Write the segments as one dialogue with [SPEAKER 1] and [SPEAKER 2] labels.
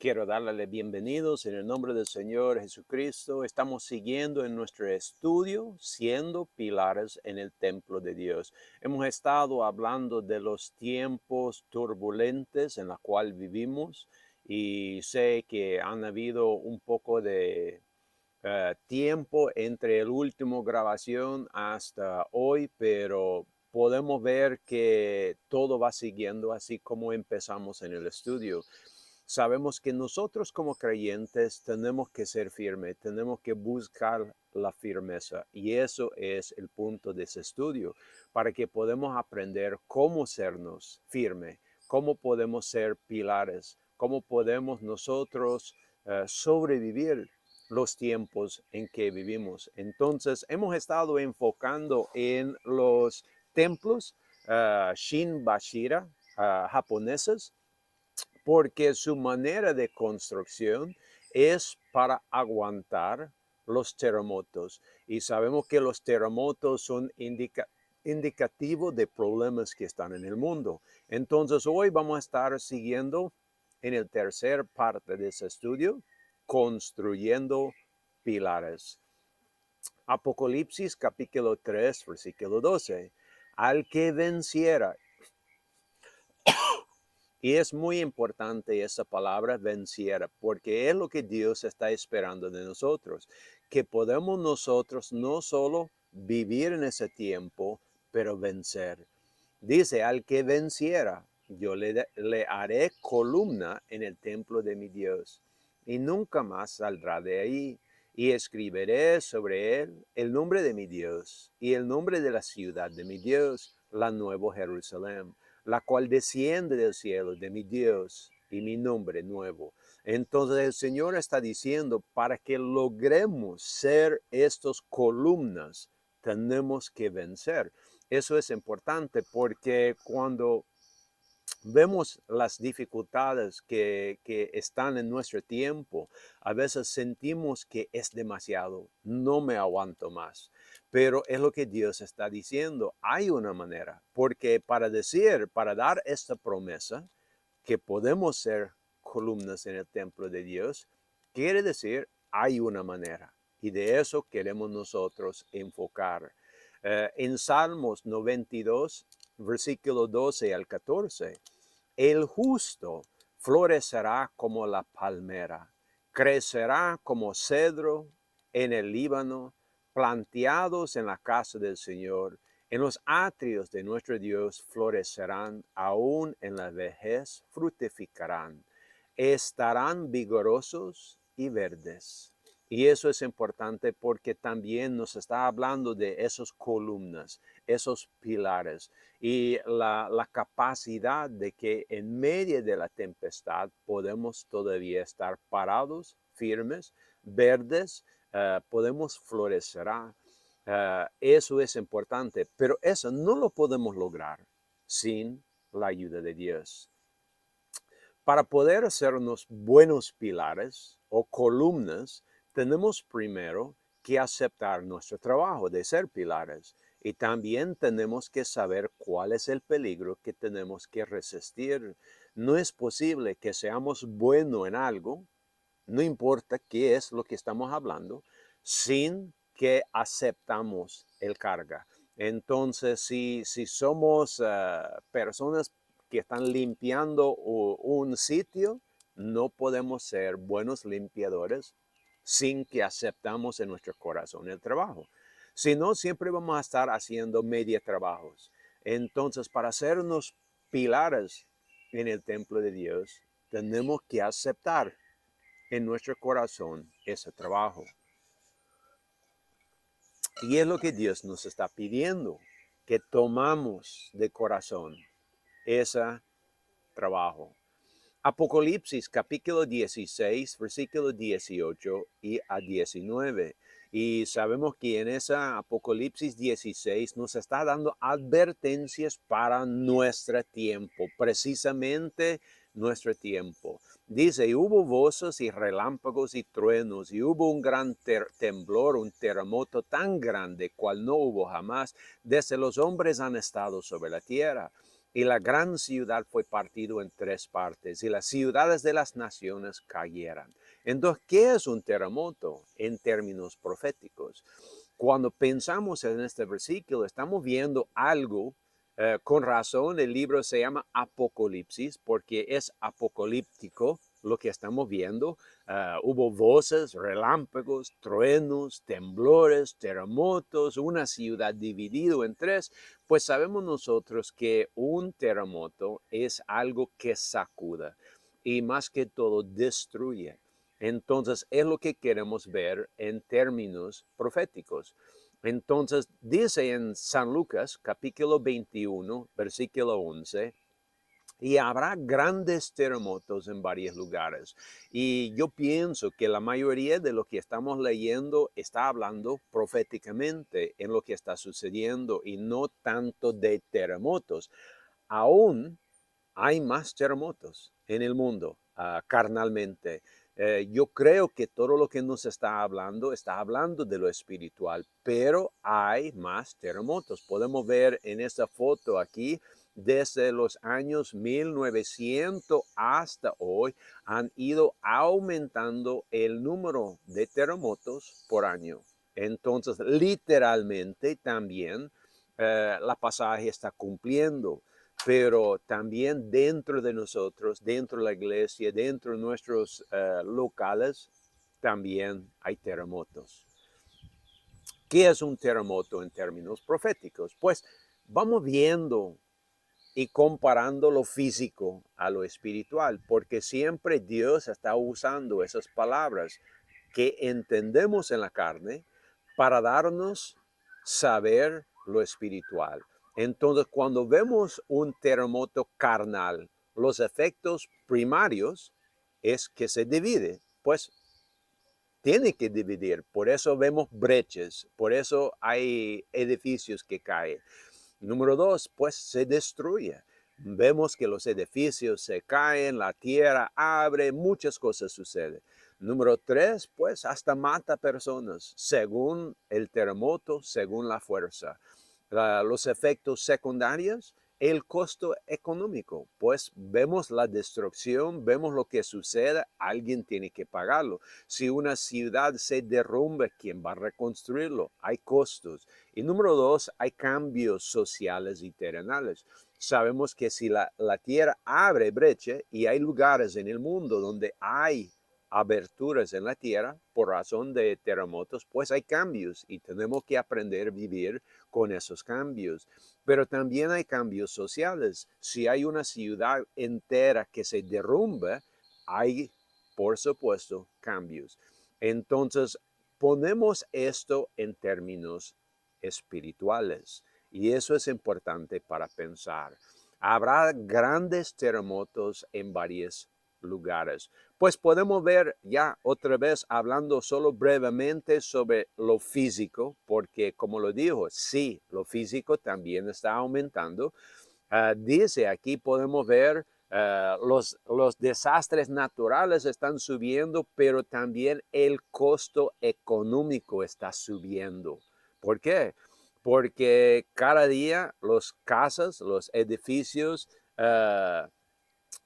[SPEAKER 1] Quiero darle bienvenidos en el nombre del Señor Jesucristo. Estamos siguiendo en nuestro estudio, siendo pilares en el templo de Dios. Hemos estado hablando de los tiempos turbulentos en los cuales vivimos y sé que han habido un poco de tiempo entre el último grabación hasta hoy, pero podemos ver que todo va siguiendo así como empezamos en el estudio. Sabemos que nosotros como creyentes tenemos que ser firmes, tenemos que buscar la firmeza y eso es el punto de ese estudio, para que podamos aprender cómo sernos firmes, cómo podemos ser pilares, cómo podemos nosotros sobrevivir los tiempos en que vivimos. Entonces, hemos estado enfocando en los templos Shin Bashira japoneses, porque su manera de construcción es para aguantar los terremotos. Y sabemos que los terremotos son indicativos de problemas que están en el mundo. Entonces, hoy vamos a estar siguiendo en el tercer parte de ese estudio, construyendo pilares. Apocalipsis capítulo 3, versículo 12. Al que venciera. Y es muy importante esa palabra venciera, porque es lo que Dios está esperando de nosotros, que podemos nosotros no solo vivir en ese tiempo, pero vencer. Dice, al que venciera, yo le haré columna en el templo de mi Dios, y nunca más saldrá de ahí. Y escribiré sobre él el nombre de mi Dios y el nombre de la ciudad de mi Dios, la nueva Jerusalén, la cual desciende del cielo de mi Dios y mi nombre nuevo. Entonces el Señor está diciendo, para que logremos ser estas columnas, tenemos que vencer. Eso es importante porque cuando vemos las dificultades que están en nuestro tiempo, a veces sentimos que es demasiado, no me aguanto más. Pero es lo que Dios está diciendo, hay una manera, porque para dar esta promesa, que podemos ser columnas en el templo de Dios, quiere decir, hay una manera. Y de eso queremos nosotros enfocar. En Salmos 92, versículo 12 al 14, el justo florecerá como la palmera, crecerá como cedro en el Líbano, planteados en la casa del Señor. En los atrios de nuestro Dios florecerán, aún en la vejez fructificarán, estarán vigorosos y verdes. Y eso es importante porque también nos está hablando de esas columnas, esos pilares y la capacidad de que en medio de la tempestad podemos todavía estar parados, firmes, verdes, podemos florecer. Eso es importante, pero eso no lo podemos lograr sin la ayuda de Dios. Para poder hacernos buenos pilares o columnas, tenemos primero que aceptar nuestro trabajo de ser pilares y también tenemos que saber cuál es el peligro que tenemos que resistir. No es posible que seamos buenos en algo, no importa qué es lo que estamos hablando, sin que aceptamos el carga. Entonces, si somos personas que están limpiando un sitio, no podemos ser buenos limpiadores sin que aceptamos en nuestro corazón el trabajo. Si no, siempre vamos a estar haciendo media trabajos. Entonces, para hacernos pilares en el templo de Dios, tenemos que aceptar en nuestro corazón ese trabajo. Y es lo que Dios nos está pidiendo, que tomamos de corazón ese trabajo. Apocalipsis capítulo 16, versículo 18 y a 19. Y sabemos que en esa Apocalipsis 16 nos está dando advertencias para nuestro tiempo, precisamente nuestro tiempo. Dice, y hubo voces y relámpagos y truenos, y hubo un gran temblor, un terremoto tan grande, cual no hubo jamás, desde los hombres han estado sobre la tierra. y la gran ciudad fue partido en tres partes y las ciudades de las naciones cayeran. Entonces, ¿qué es un terremoto en términos proféticos? Cuando pensamos en este versículo, estamos viendo algo, con razón el libro se llama Apocalipsis porque es apocalíptico lo que estamos viendo. Hubo voces, relámpagos, truenos, temblores, terremotos, una ciudad dividida en tres. Pues sabemos nosotros que un terremoto es algo que sacuda y más que todo destruye. Entonces es lo que queremos ver en términos proféticos. Entonces dice en San Lucas capítulo 21, versículo 11, y habrá grandes terremotos en varios lugares. Y yo pienso que la mayoría de lo que estamos leyendo está hablando proféticamente en lo que está sucediendo y no tanto de terremotos. Aún hay más terremotos en el mundo, carnalmente. Yo creo que todo lo que nos está hablando de lo espiritual, pero hay más terremotos. Podemos ver en esta foto aquí, desde los años 1900 hasta hoy, han ido aumentando el número de terremotos por año. Entonces, literalmente también la pasaje está cumpliendo, pero también dentro de nosotros, dentro de la iglesia, dentro de nuestros locales, también hay terremotos. ¿Qué es un terremoto en términos proféticos? Pues vamos viendo y comparando lo físico a lo espiritual, porque siempre Dios está usando esas palabras que entendemos en la carne para darnos saber lo espiritual. Entonces, cuando vemos un terremoto carnal, los efectos primarios es que se divide, pues tiene que dividir, por eso vemos brechas, por eso hay edificios que caen. Número dos, pues se destruye. Vemos que los edificios se caen, la tierra abre, muchas cosas suceden. Número tres, pues hasta mata personas, según el terremoto, según la fuerza. Los efectos secundarios, el costo económico, pues vemos la destrucción, vemos lo que sucede, alguien tiene que pagarlo. Si una ciudad se derrumba, ¿quién va a reconstruirlo? Hay costos. Y número dos, hay cambios sociales y terrenales. Sabemos que si la tierra abre brecha y hay lugares en el mundo donde hay aberturas en la tierra por razón de terremotos, pues hay cambios y tenemos que aprender a vivir con esos cambios. Pero también hay cambios sociales. Si hay una ciudad entera que se derrumba, hay, por supuesto, cambios. Entonces, ponemos esto en términos espirituales y eso es importante para pensar. Habrá grandes terremotos en varios lugares. Pues podemos ver ya otra vez hablando solo brevemente sobre lo físico, porque como lo dijo, sí, lo físico también está aumentando. Dice aquí podemos ver los desastres naturales están subiendo, pero también el costo económico está subiendo. ¿Por qué? Porque cada día los casas, los edificios,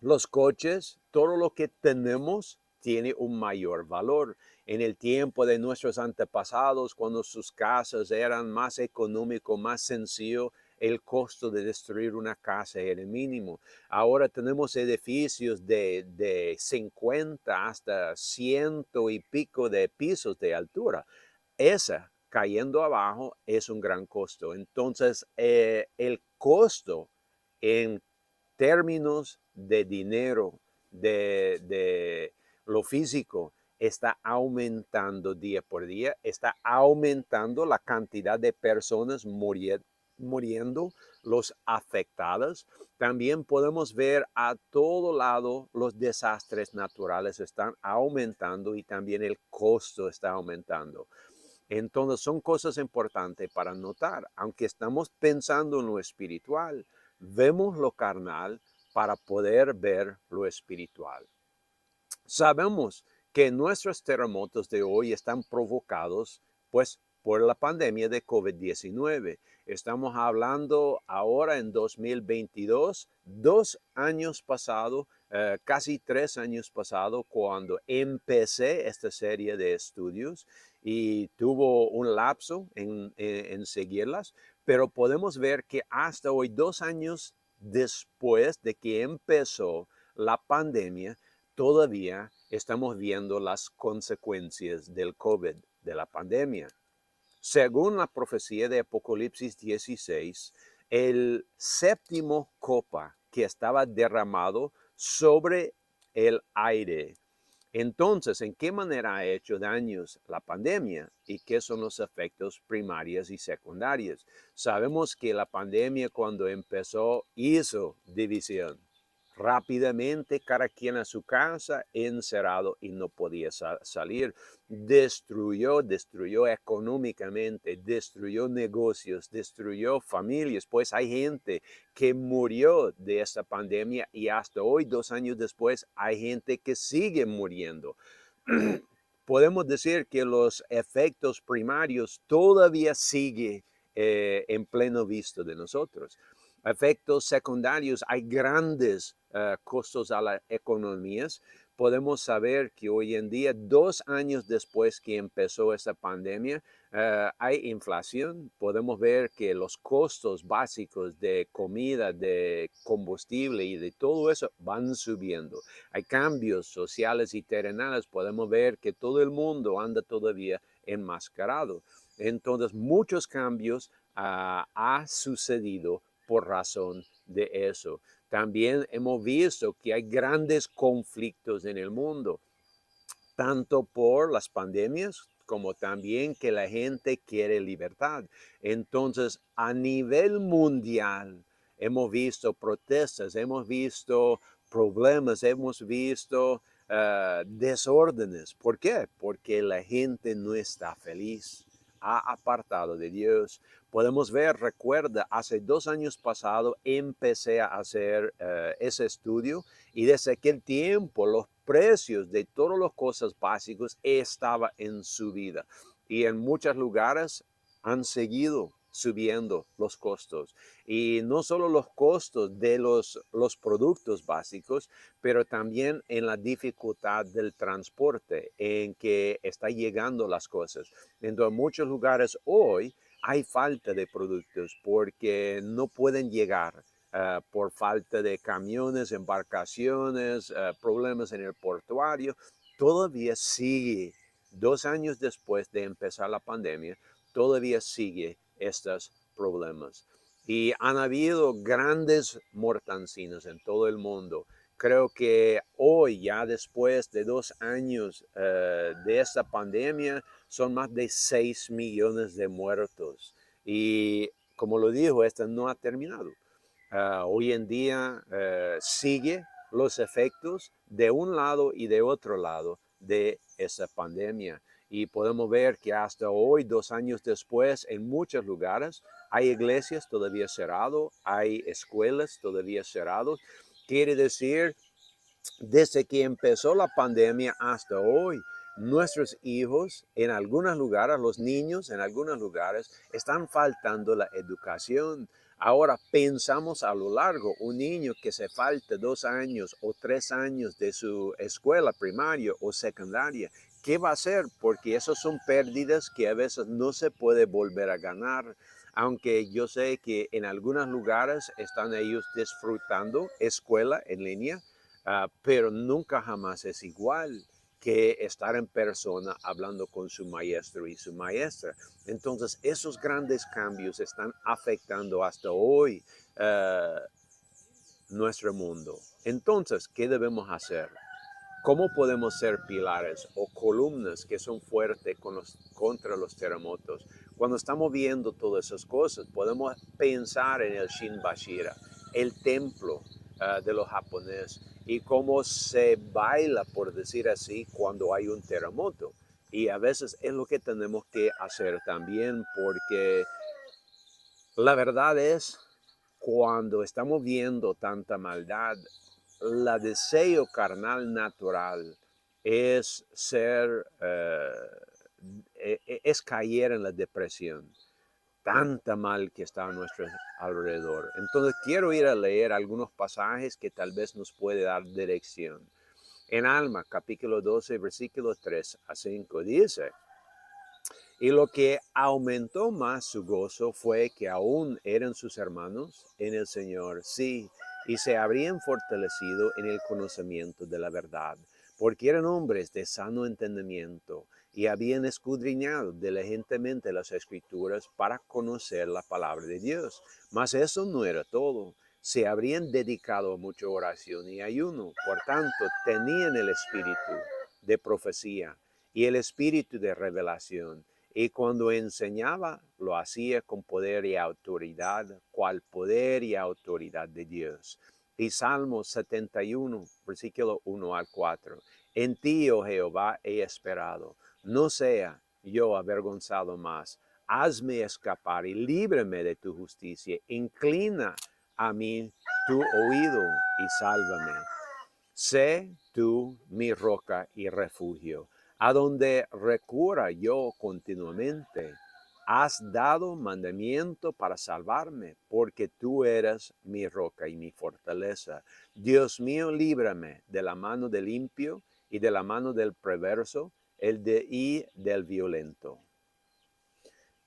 [SPEAKER 1] los coches, todo lo que tenemos tiene un mayor valor. En el tiempo de nuestros antepasados, cuando sus casas eran más económico, más sencillo, el costo de destruir una casa era mínimo. Ahora tenemos edificios de 50 hasta ciento y pico de pisos de altura. Esa cayendo abajo es un gran costo. Entonces, el costo en términos de dinero, de lo físico, está aumentando día por día, está aumentando la cantidad de personas muriendo, los afectados. También podemos ver a todo lado los desastres naturales están aumentando y también el costo está aumentando. Entonces son cosas importantes para notar, aunque estamos pensando en lo espiritual, vemos lo carnal para poder ver lo espiritual. Sabemos que nuestros terremotos de hoy están provocados pues por la pandemia de COVID-19. Estamos hablando ahora en 2022, 2 años pasados, casi 3 años pasados, cuando empecé esta serie de estudios y tuvo un lapso en seguirlas, pero podemos ver que hasta hoy, 2 años después de que empezó la pandemia, todavía estamos viendo las consecuencias del COVID, de la pandemia. Según la profecía de Apocalipsis 16, el séptimo copa que estaba derramado sobre el aire. Entonces, ¿en qué manera ha hecho daños la pandemia y qué son los efectos primarios y secundarios? Sabemos que la pandemia cuando empezó hizo división. Rápidamente, cada quien a su casa, encerrado y no podía salir. Destruyó económicamente, destruyó negocios, destruyó familias. Pues hay gente que murió de esta pandemia y hasta hoy, 2 años después, hay gente que sigue muriendo. Podemos decir que los efectos primarios todavía siguen en pleno visto de nosotros. Efectos secundarios, hay grandes costos a las economías. Podemos saber que hoy en día, 2 años después que empezó esta pandemia, hay inflación. Podemos ver que los costos básicos de comida, de combustible y de todo eso van subiendo. Hay cambios sociales y terrenales. Podemos ver que todo el mundo anda todavía enmascarado. Entonces, muchos cambios ha sucedido por razón de eso. También hemos visto que hay grandes conflictos en el mundo, tanto por las pandemias como también que la gente quiere libertad. Entonces, a nivel mundial, hemos visto protestas, hemos visto problemas, hemos visto desórdenes. ¿Por qué? Porque la gente no está feliz, ha apartado de Dios. Podemos ver, recuerda, hace 2 años pasado empecé a hacer ese estudio y desde aquel tiempo los precios de todas las cosas básicas estaban en subida y en muchos lugares han seguido subiendo los costos. Y no solo los costos de los productos básicos, pero también en la dificultad del transporte en que están llegando las cosas. En muchos lugares hoy hay falta de productos porque no pueden llegar por falta de camiones, embarcaciones, problemas en el portuario. Todavía sigue, 2 años después de empezar la pandemia, todavía sigue estos problemas. Y han habido grandes mortancinas en todo el mundo. Creo que hoy, ya después de 2 años de esta pandemia, son más de 6 millones de muertos. Y como lo dijo, esta no ha terminado. Hoy en día sigue los efectos de un lado y de otro lado de esa pandemia. Y podemos ver que hasta hoy, 2 años después, en muchos lugares hay iglesias todavía cerradas, hay escuelas todavía cerradas. Quiere decir, desde que empezó la pandemia hasta hoy, nuestros hijos en algunos lugares, los niños en algunos lugares, están faltando la educación. Ahora pensamos a lo largo, un niño que se falta 2 años o 3 años de su escuela primaria o secundaria, ¿qué va a hacer? Porque esas son pérdidas que a veces no se puede volver a ganar. Aunque yo sé que en algunos lugares están ellos disfrutando escuela en línea, pero nunca jamás es igual que estar en persona hablando con su maestro y su maestra. Entonces, esos grandes cambios están afectando hasta hoy nuestro mundo. Entonces, ¿qué debemos hacer? ¿Cómo podemos ser pilares o columnas que son fuertes contra los terremotos? Cuando estamos viendo todas esas cosas, podemos pensar en el Shinbashira, el templo de los japoneses, y cómo se baila, por decir así, cuando hay un terremoto. Y a veces es lo que tenemos que hacer también, porque la verdad es, cuando estamos viendo tanta maldad, el deseo carnal natural es ser es caer en la depresión. Tanta mal que está a nuestro alrededor. Entonces quiero ir a leer algunos pasajes que tal vez nos puede dar dirección. En Alma, capítulo 12, versículos 3 a 5, dice: y lo que aumentó más su gozo fue que aún eran sus hermanos en el Señor, sí, y se habrían fortalecido en el conocimiento de la verdad, porque eran hombres de sano entendimiento y habían escudriñado diligentemente las Escrituras para conocer la palabra de Dios. Mas eso no era todo. Se habrían dedicado a mucha oración y ayuno. Por tanto, tenían el espíritu de profecía y el espíritu de revelación. Y cuando enseñaba, lo hacía con poder y autoridad, cual poder y autoridad de Dios. Y Salmo 71, versículo 1 al 4. En ti, oh Jehová, he esperado. No sea yo avergonzado más. Hazme escapar y líbrame de tu justicia. Inclina a mí tu oído y sálvame. Sé tú mi roca y refugio, a donde recurra yo continuamente. Has dado mandamiento para salvarme, porque tú eres mi roca y mi fortaleza. Dios mío, líbrame de la mano del impío y de la mano del perverso, y del violento.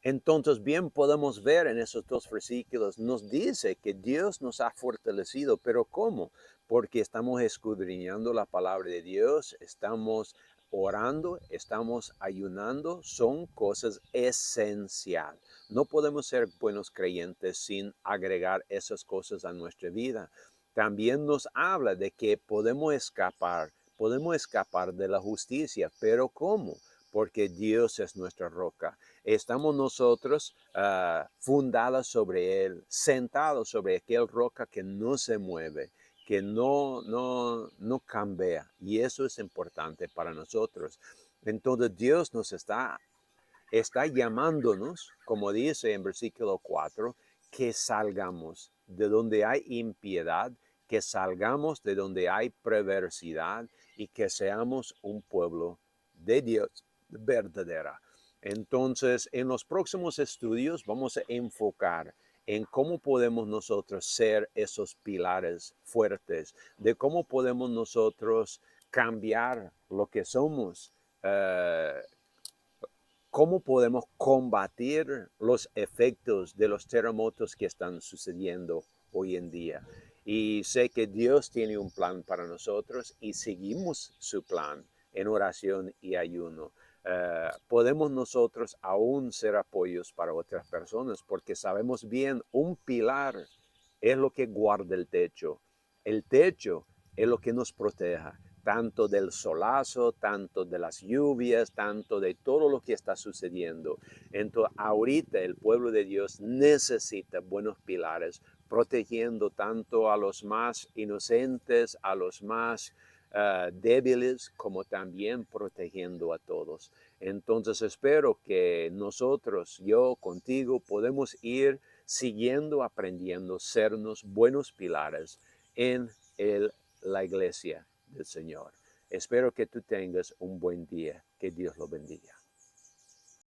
[SPEAKER 1] Entonces, bien podemos ver en esos dos versículos, nos dice que Dios nos ha fortalecido, pero ¿cómo? Porque estamos escudriñando la palabra de Dios, estamos orando, estamos ayunando, son cosas esenciales. No podemos ser buenos creyentes sin agregar esas cosas a nuestra vida. También nos habla de que podemos escapar de la justicia, pero ¿cómo? Porque Dios es nuestra roca. Estamos nosotros fundados sobre Él, sentados sobre aquel roca que no se mueve, que no cambia. Y eso es importante para nosotros. Entonces Dios nos está llamándonos, como dice en versículo 4, que salgamos de donde hay impiedad, que salgamos de donde hay perversidad y que seamos un pueblo de Dios verdadera. Entonces, en los próximos estudios vamos a enfocar en cómo podemos nosotros ser esos pilares fuertes, de cómo podemos nosotros cambiar lo que somos, cómo podemos combatir los efectos de los terremotos que están sucediendo hoy en día. Y sé que Dios tiene un plan para nosotros y seguimos su plan en oración y ayuno. Podemos nosotros aún ser apoyos para otras personas porque sabemos bien, un pilar es lo que guarda el techo. El techo es lo que nos proteja tanto del solazo, tanto de las lluvias, tanto de todo lo que está sucediendo. Entonces, ahorita el pueblo de Dios necesita buenos pilares, protegiendo tanto a los más inocentes, a los más débiles, como también protegiendo a todos. Entonces, espero que nosotros, yo contigo, podemos ir siguiendo, aprendiendo, sernos buenos pilares en la iglesia del Señor. Espero que tú tengas un buen día. Que Dios lo bendiga.